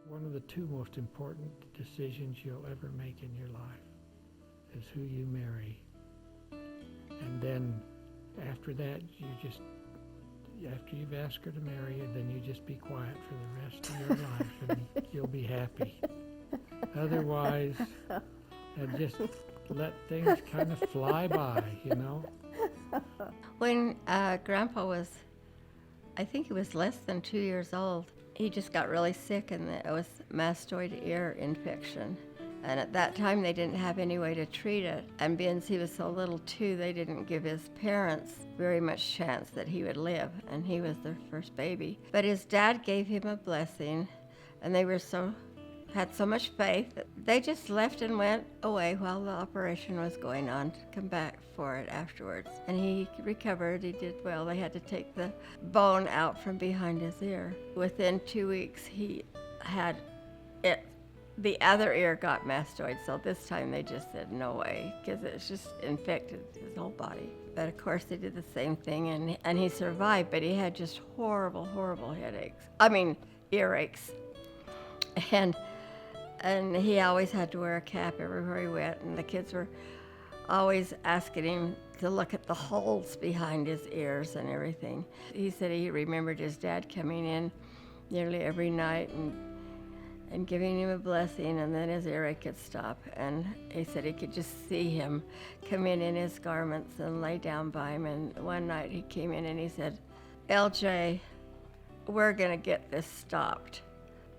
One of the two most important decisions you'll ever make in your life is who you marry. And then after that, after you've asked her to marry you, then you just be quiet for the rest of your life and you'll be happy. Otherwise, just let things kind of fly by, When Grandpa was, I think he was less than 2 years old, he just got really sick, and it was mastoid ear infection. And at that time, they didn't have any way to treat it. And being he was so little too, they didn't give his parents very much chance that he would live, and he was their first baby. But his dad gave him a blessing, and they had so much faith that they just left and went away while the operation was going on to come back for it afterwards. And he recovered, he did well. They had to take the bone out from behind his ear. Within 2 weeks, he had it. The other ear got mastoid, so this time they just said no way, because it's just infected his whole body. But of course they did the same thing, and he survived, but he had just horrible, horrible headaches. Earaches. And he always had to wear a cap everywhere he went, and the kids were always asking him to look at the holes behind his ears and everything. He said he remembered his dad coming in nearly every night and giving him a blessing, and then his earache could stop. And he said he could just see him come in his garments and lay down by him. And one night he came in and he said, "LJ, we're gonna get this stopped."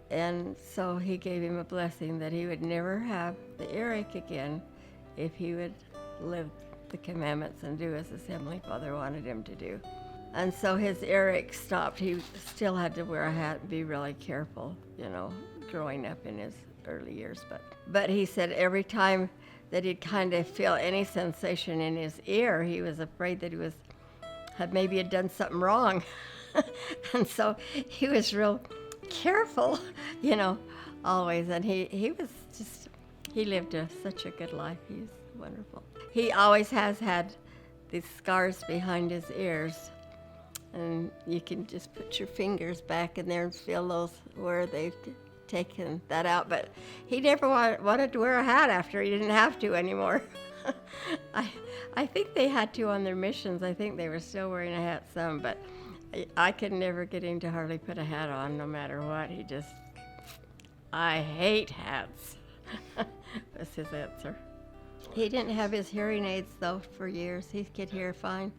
And so he gave him a blessing that he would never have the earache again if he would live the commandments and do as his Heavenly Father wanted him to do. And so his earache stopped. He still had to wear a hat and be really careful, growing up in his early years. But he said every time that he'd kind of feel any sensation in his ear, he was afraid that he had done something wrong. And so he was real careful, always. And he lived such a good life. He's wonderful. He always has had these scars behind his ears, and you can just put your fingers back in there and feel those where they've taken that out. But he never wanted to wear a hat after he didn't have to anymore. I think they had to on their missions. I think they were still wearing a hat some, but I could never get him to hardly put a hat on, no matter what. I hate hats. That's his answer. He didn't have his hearing aids, though, for years. He could hear fine.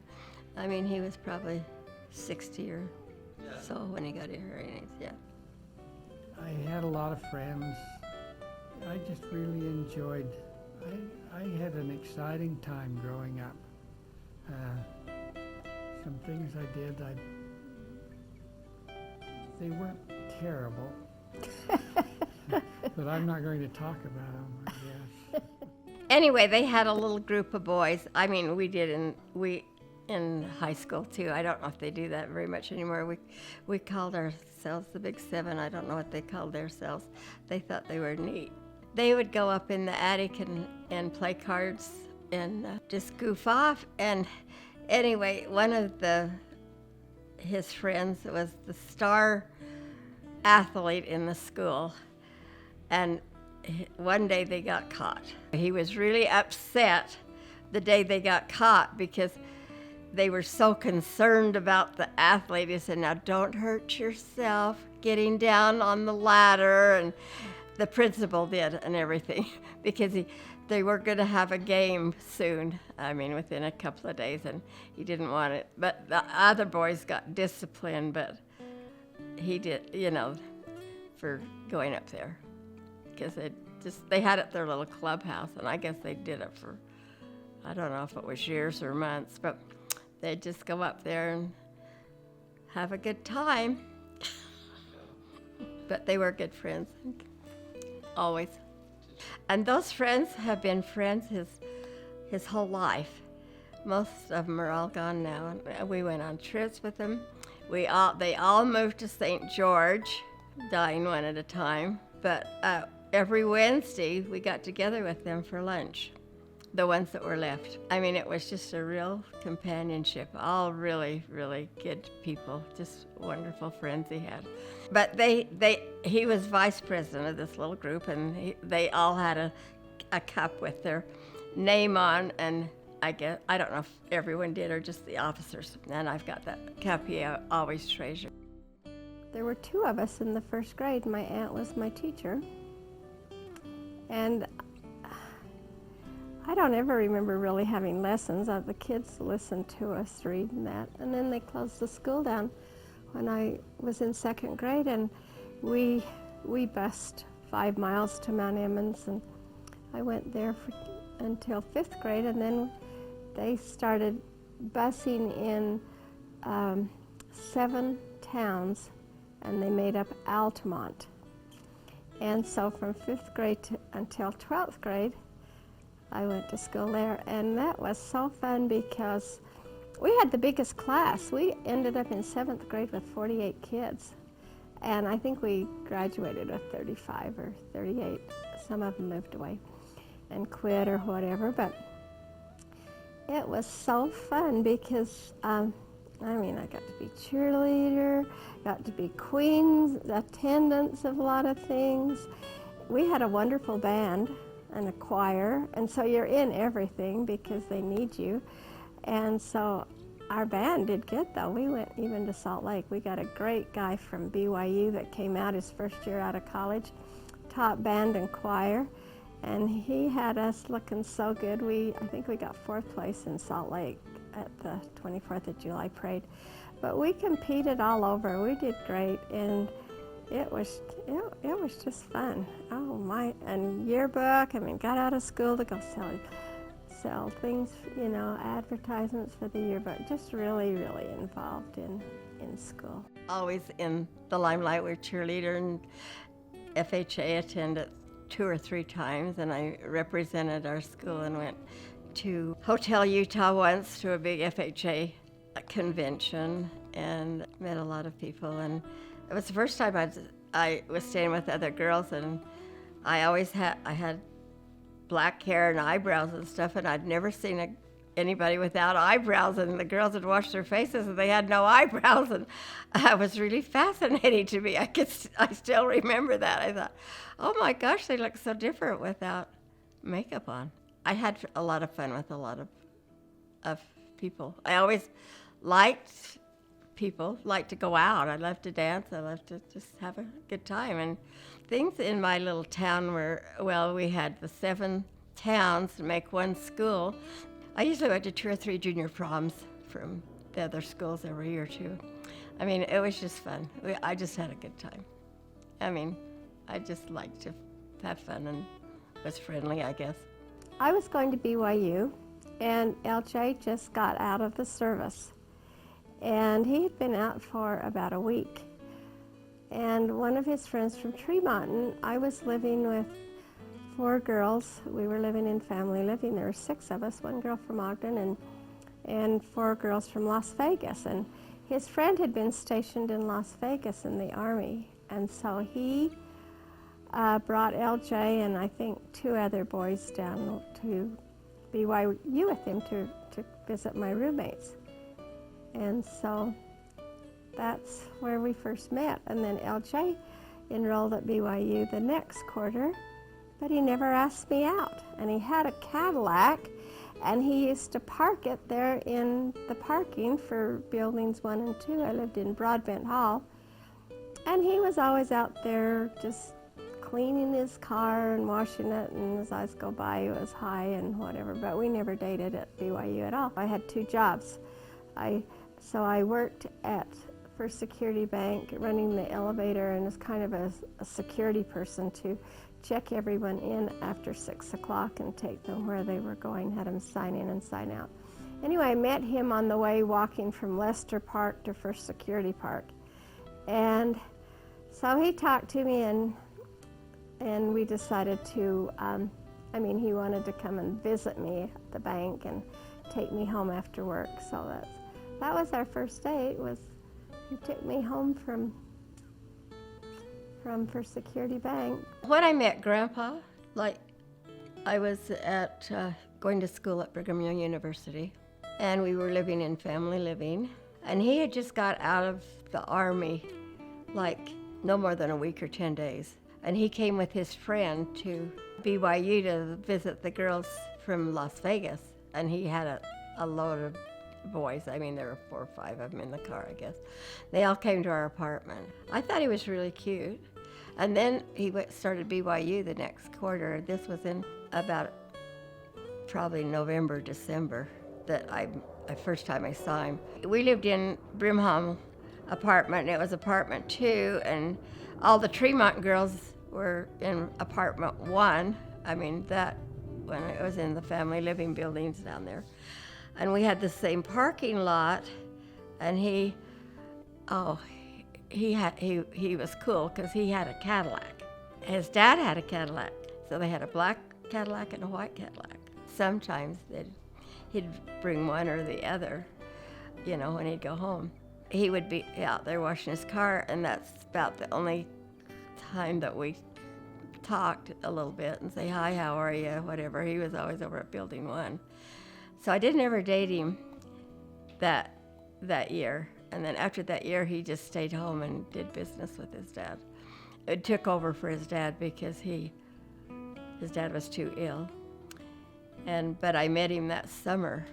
He was probably 60 or so when he got hearing aids, yeah. I had a lot of friends. I just really enjoyed, I had an exciting time growing up. Some things I did, they weren't terrible, but I'm not going to talk about them, I guess. Anyway, they had a little group of boys. We did in high school too. I don't know if they do that very much anymore. We called ourselves the Big Seven. I don't know what they called themselves. They thought they were neat. They would go up in the attic and play cards and just goof off. And anyway, one of his friends was the star athlete in the school, and one day they got caught. He was really upset the day they got caught because they were so concerned about the athlete. He said, "Now don't hurt yourself getting down on the ladder," and the principal did and everything because they were going to have a game soon, within a couple of days, and he didn't want it. But the other boys got disciplined, but he did, for going up there, because they had it at their little clubhouse, and I guess they did it for, I don't know if it was years or months, but they'd just go up there and have a good time. But they were good friends, always. And those friends have been friends his whole life. Most of them are all gone now. And we went on trips with them. They all moved to St. George, dying one at a time. But every Wednesday we got together with them for lunch. the ones that were left. I mean, it was just a real companionship. All really, really good people, just wonderful friends he had. But he was vice president of this little group, and they all had a cup with their name on, and I don't know if everyone did or just the officers. And I've got that cup he always treasured. There were 2 of us in the first grade. My aunt was my teacher. And I don't ever remember really having lessons. The kids listened to us reading that. And then they closed the school down when I was in 2nd grade, and we bused 5 miles to Mount Emmons, and I went there until 5th grade, and then they started busing in 7 towns, and they made up Altamont. And so from 5th grade until 12th grade, I went to school there, and that was so fun because we had the biggest class. We ended up in 7th grade with 48 kids, and I think we graduated with 35 or 38. Some of them moved away and quit or whatever, but it was so fun because I got to be cheerleader, got to be queen's attendants of a lot of things. We had a wonderful band and a choir, and so you're in everything because they need you. And so our band did good, though. We went even to Salt Lake. We got a great guy from BYU that came out his first year out of college, taught band and choir, and he had us looking so good. I think we got 4th place in Salt Lake at the 24th of July parade. But we competed all over. We did great, and it was just fun. Oh my! And yearbook. Got out of school to go sell things, advertisements for the yearbook. Just really, really involved in school. Always in the limelight. We're cheerleader, and FHA attended 2 or 3 times, and I represented our school and went to Hotel Utah once to a big FHA convention and met a lot of people. And it was the first time I was staying with other girls, and I had black hair and eyebrows and stuff, and I'd never seen anybody without eyebrows, and the girls had washed their faces and they had no eyebrows, and it was really fascinating to me. I still remember that. I thought, oh my gosh, they look so different without makeup on. I had a lot of fun with a lot of people. I always liked people, liked to go out. I loved to dance. I loved to just have a good time. And things in my little town were, we had the 7 towns to make one school. I usually went to 2 or 3 junior proms from the other schools every year too. It was just fun. I just had a good time. I just liked to have fun and was friendly, I guess. I was going to BYU, and LJ just got out of the service. And he had been out for about a week. And one of his friends from Tremont, and I was living with 4 girls. We were living in family living. There were 6 of us, 1 girl from Ogden and 4 girls from Las Vegas. And his friend had been stationed in Las Vegas in the Army. And so he brought LJ and I think 2 other boys down to BYU with him to visit my roommates. And so that's where we first met. And then LJ enrolled at BYU the next quarter, but he never asked me out. And he had a Cadillac, and he used to park it there in the parking for buildings 1 and 2. I lived in Broadbent Hall. And he was always out there just cleaning his car and washing it, and as eyes go by, he was high and whatever, but we never dated at BYU at all. I had 2 jobs. So I worked at First Security Bank running the elevator and was kind of a security person to check everyone in after 6 o'clock and take them where they were going, had them sign in and sign out. Anyway, I met him on the way walking from Lester Park to First Security Park. And so he talked to me and we decided to, he wanted to come and visit me at the bank and take me home after work. So that was our first date. He took me home from First Security Bank. When I met Grandpa, I was at going to school at Brigham Young University, and we were living in family living. And he had just got out of the Army, like no more than a week or 10 days. And he came with his friend to BYU to visit the girls from Las Vegas. And he had a load of boys. I mean, there were 4 or 5 of them in the car, I guess. They all came to our apartment. I thought he was really cute. And then he started BYU the next quarter. This was in about probably November, December, that the first time I saw him. We lived in Brimham apartment, and it was apartment 2, and all the Tremont girls were in apartment 1. I mean, that, when it was in the family living buildings down there. And we had the same parking lot, and he was cool because he had a Cadillac. His dad had a Cadillac, so they had a black Cadillac and a white Cadillac. Sometimes he'd bring one or the other, when he'd go home. He would be out there washing his car, and that's about the only time that we talked a little bit and say, hi, how are you, whatever. He was always over at Building 1. So I didn't ever date him that year. And then after that year, he just stayed home and did business with his dad. It took over for his dad because his dad was too ill. But I met him that summer.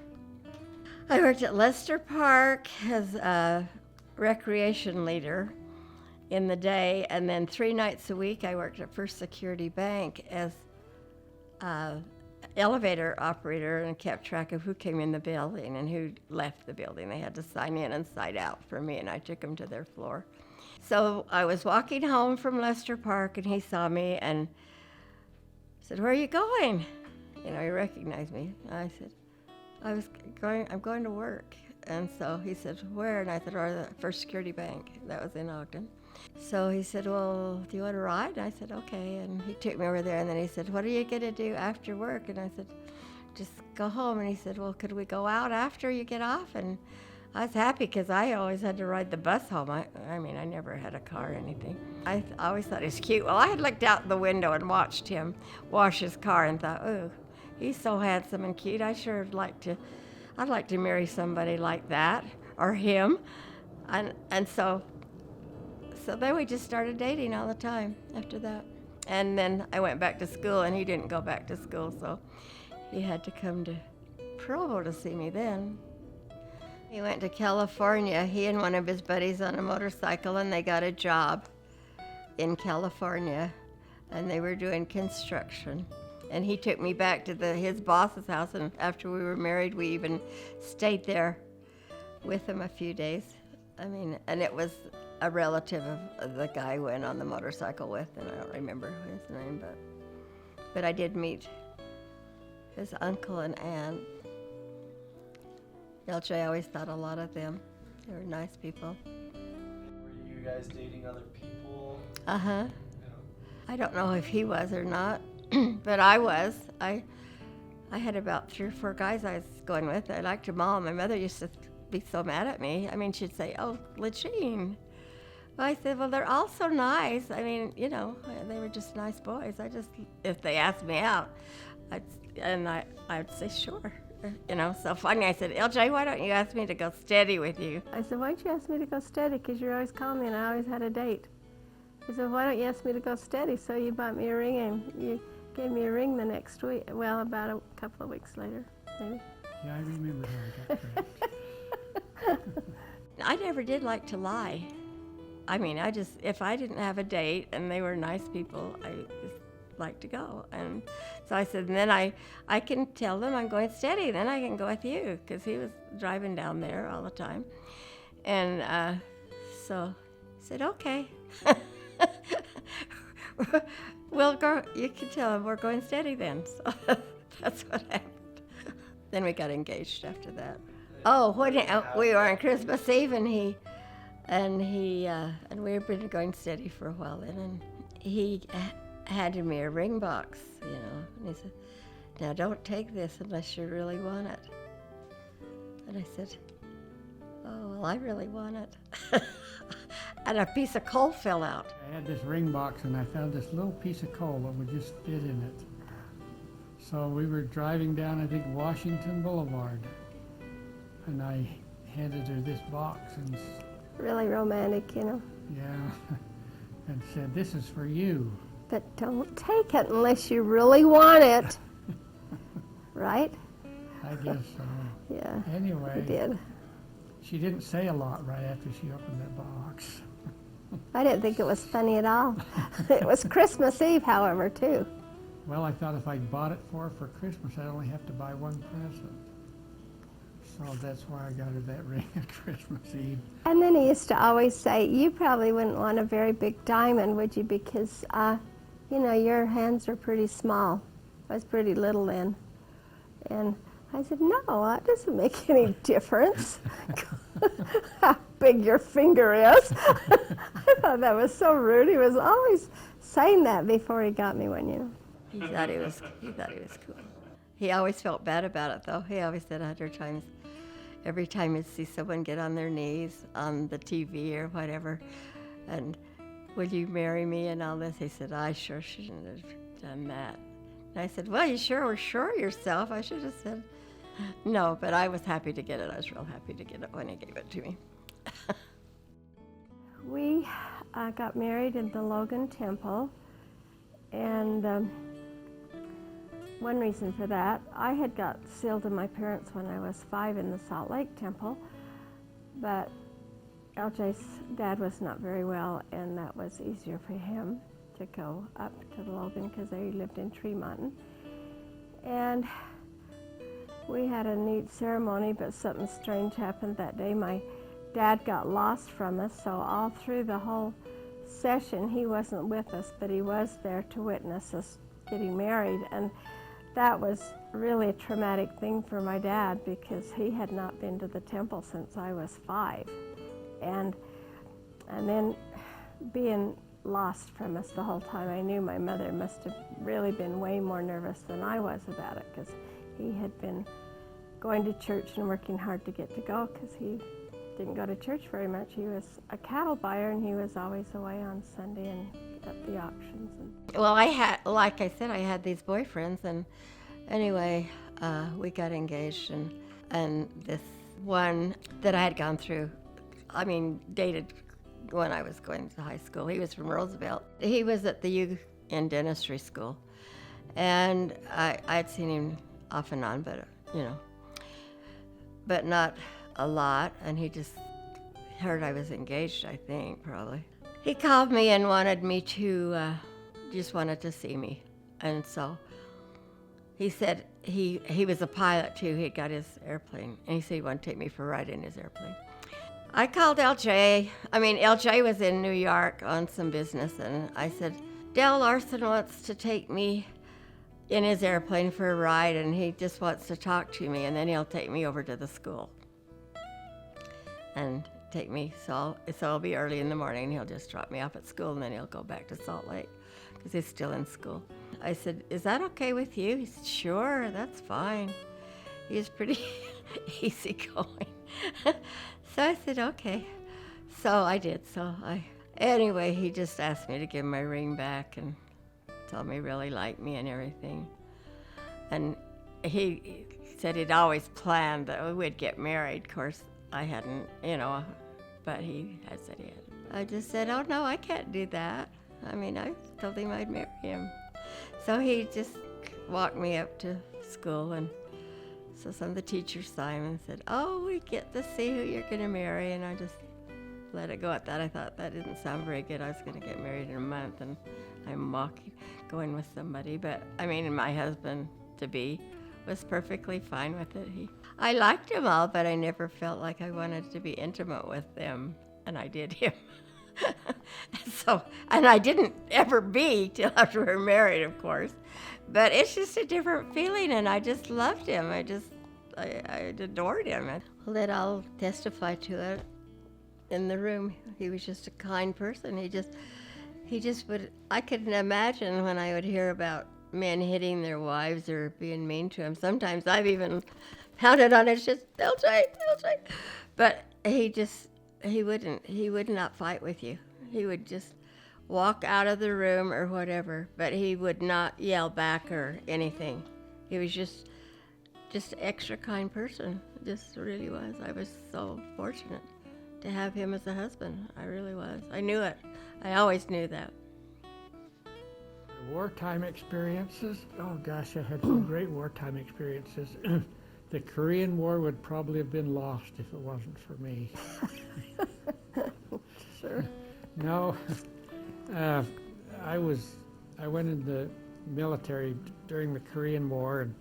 I worked at Lester Park as a recreation leader in the day, and then 3 nights a week I worked at First Security Bank as elevator operator and kept track of who came in the building and who left the building. They had to sign in and sign out for me, and I took them to their floor. So I was walking home from Lester Park, and he saw me and said, where are you going? He recognized me. I said, I'm going to work. And so he said, where? And I said, the First Security Bank. That was in Ogden. So he said, well, do you want to ride? And I said, okay. And he took me over there, and then he said, what are you going to do after work? And I said, just go home. And he said, well, could we go out after you get off? And I was happy because I always had to ride the bus home. I mean, I never had a car or anything. I always thought he was cute. Well, I had looked out the window and watched him wash his car and thought, oh, he's so handsome and cute. I'd like to marry somebody like that, or him. And so then we just started dating all the time after that. And then I went back to school, and he didn't go back to school, so he had to come to Provo to see me then. He went to California, he and one of his buddies on a motorcycle, and they got a job in California, and they were doing construction. And he took me back to his boss's house, and after we were married, we even stayed there with him a few days. I mean, and it was a relative of the guy I went on the motorcycle with, and I don't remember his name, but I did meet his uncle and aunt. LJ always thought a lot of them. They were nice people. Were you guys dating other people? Uh-huh. Yeah. I don't know if he was or not, but I was. I had about 3 or 4 guys I was going with. I liked them all. My mother used to be so mad at me. I mean, she'd say, oh, LaJean. Well, I said, well, they're all so nice. I mean, they were just nice boys. If they asked me out, I'd say sure. So finally I said, LJ, why don't you ask me to go steady with you? I said, why don't you ask me to go steady? Because you're always calling me, and I always had a date. He said, why don't you ask me to go steady? So you bought me a ring, and you gave me a ring the next week. Well, about a couple of weeks later, maybe. Yeah, I remember how I got pregnant. I never did like to lie. I mean, if I didn't have a date and they were nice people, I just liked to go. And so I said, and then I can tell them I'm going steady, then I can go with you, because he was driving down there all the time. And so I said, okay. We'll go, you can tell him we're going steady then. So that's what happened. Then we got engaged after that. Oh, when we were on Christmas Eve, and we've been going steady for a while then, and he handed me a ring box, and he said, now don't take this unless you really want it. And I said, oh, well, I really want it. And a piece of coal fell out. I had this ring box, and I found this little piece of coal that would just fit in it. So we were driving down, I think, Washington Boulevard, and I handed her this box and, Really romantic, you know. yeah, and said, "This is for you." But don't take it unless you really want it. Right? I guess so. Yeah, you Anyway, did. she didn't say a lot right after she opened that box. I didn't think it was funny at all. It was Christmas Eve, however, too. Well, I thought if I bought it for her for Christmas, I'd only have to buy one present. So that's why I got her that ring at Christmas Eve. And then he used to always say, you probably wouldn't want a very big diamond, would you? Because, you know, your hands are pretty small. I was pretty little then. And I said, no, that doesn't make any difference how big your finger is. I thought that was so rude. He was always saying that before he got me one, you know. He thought he was cool. He always felt bad about it, though. He always said 100 times, every time he'd see someone get on their knees on the TV or whatever, and will you marry me and all this, he said, I sure shouldn't have done that. And I said, well, you sure were sure of yourself. I should have said no, but I was happy to get it. I was real happy to get it when he gave it to me. We got married in the Logan Temple, and one reason for that, I had got sealed to my parents when I was 5 in the Salt Lake Temple, but LJ's dad was not very well, and that was easier for him to go up to the Logan because they lived in Tremont. And we had a neat ceremony, but something strange happened that day. My dad got lost from us, so all through the whole session he wasn't with us, but he was there to witness us getting married. And that was really a traumatic thing for my dad because he had not been to the temple since I was 5. And then being lost from us the whole time, I knew my mother must have really been way more nervous than I was about it because he had been going to church and working hard to get to go because he didn't go to church very much. He was a cattle buyer and he was always away on Sunday and at the auctions. Well, I had, like I said, I had these boyfriends, and anyway, we got engaged, and this one that I had gone through, dated when I was going to high school. He was from Roosevelt. He was at the U in dentistry school, and I'd seen him off and on, but but not a lot, and he just heard I was engaged, I think, probably. He called me and wanted me to, just wanted to see me, and so he said he was a pilot too. He got his airplane, and he said he wanted to take me for a ride in his airplane. I called LJ. LJ was in New York on some business, and I said, Dale Larson wants to take me in his airplane for a ride, and he just wants to talk to me, and then he'll take me over to the school and take me. So it'll be early in the morning. He'll just drop me off at school, and then he'll go back to Salt Lake because he's still in school. I said, is that okay with you? He said, sure, that's fine. He was pretty easygoing. So I said, okay. So I did. Anyway, he just asked me to give my ring back and told me he really liked me and everything. And he said he'd always planned that we'd get married. Of course, I hadn't, but he had said he had. I just said, oh, no, I can't do that. I told him I'd marry him. So he just walked me up to school, and so some of the teachers saw him and said, oh, we get to see who you're going to marry, and I just let it go at that. I thought that didn't sound very good. I was going to get married in a month, and I'm going with somebody. But, my husband-to-be was perfectly fine with it. I liked them all, but I never felt like I wanted to be intimate with them, and I did him. And I didn't ever be till after we were married, of course. But it's just a different feeling, and I just loved him. I adored him. Well, then I'll testify to it in the room. He was just a kind person. He just would, I couldn't imagine when I would hear about men hitting their wives or being mean to them. Sometimes I've even pounded on his chest, LJ. But he would not fight with you. He would just walk out of the room or whatever, but he would not yell back or anything. He was just an extra kind person. Just really was. I was so fortunate to have him as a husband. I really was. I knew it. I always knew that. Wartime experiences. Oh gosh, I had some great wartime experiences. The Korean War would probably have been lost if it wasn't for me. Sure. No, I went in the military during the Korean War, and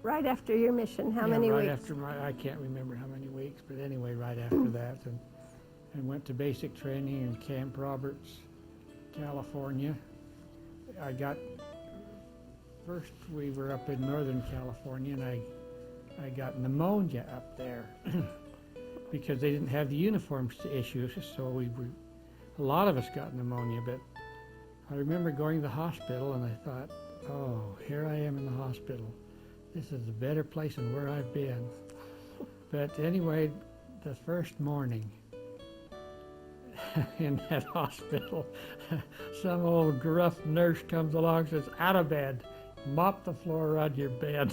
Right after your mission, how yeah, many right weeks? after I can't remember how many weeks, but anyway, right after that, and went to basic training in Camp Roberts, California. First we were up in Northern California, and I got pneumonia up there because they didn't have the uniforms to issue, so a lot of us got pneumonia. But I remember going to the hospital, and I thought, oh, here I am in the hospital. This is a better place than where I've been. But anyway, the first morning in that hospital, some old gruff nurse comes along and says, out of bed, mop the floor around your bed.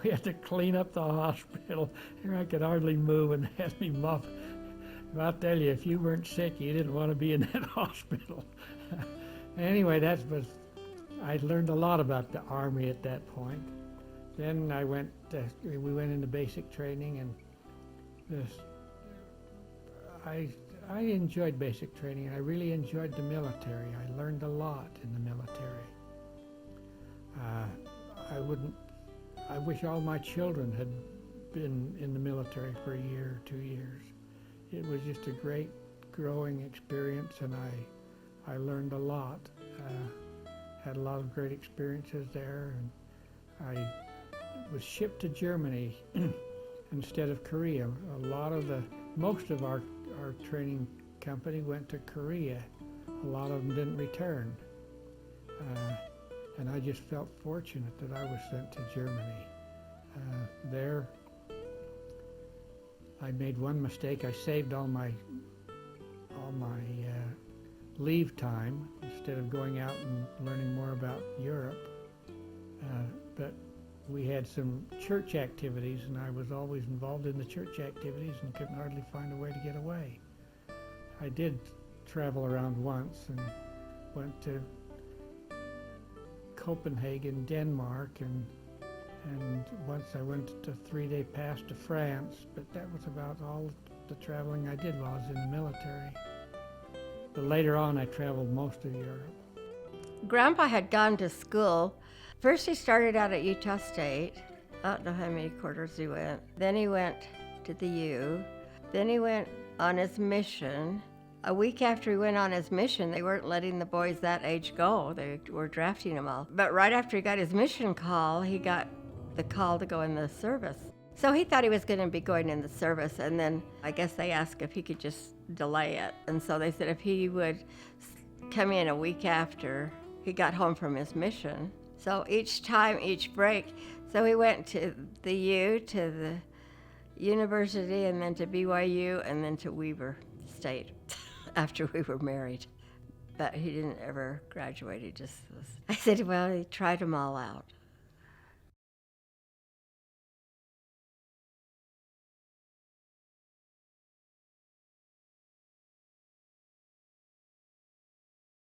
We had to clean up the hospital. Here I could hardly move, and they had me mop. I'll tell you, if you weren't sick, you didn't want to be in that hospital. Anyway, I learned a lot about the Army at that point. Then we went into basic training, and I enjoyed basic training. I really enjoyed the military. I learned a lot in the military. I wish all my children had been in the military for a year or 2 years. It was just a great growing experience, and I learned a lot. Had a lot of great experiences there, and I was shipped to Germany instead of Korea. Most of our training company went to Korea. A lot of them didn't return. And I just felt fortunate that I was sent to Germany. There, I made one mistake. I saved all my leave time instead of going out and learning more about Europe. But we had some church activities, and I was always involved in the church activities and couldn't hardly find a way to get away. I did travel around once and went to Copenhagen, Denmark, and once I went to 3-day pass to France, but that was about all the traveling I did while I was in the military. But later on, I traveled most of Europe. Grandpa had gone to school. First he started out at Utah State. I don't know how many quarters he went. Then he went to the U. Then he went on his mission. A week after he went on his mission, they weren't letting the boys that age go. They were drafting them all. But right after he got his mission call, he got the call to go in the service. So he thought he was going to be going in the service, and then I guess they asked if he could just delay it. And so they said if he would come in a week after he got home from his mission. So each break, so he went to the U, to the university, and then to BYU, and then to Weber State after we were married. But he didn't ever graduate. He just was. I said, well, he tried them all out.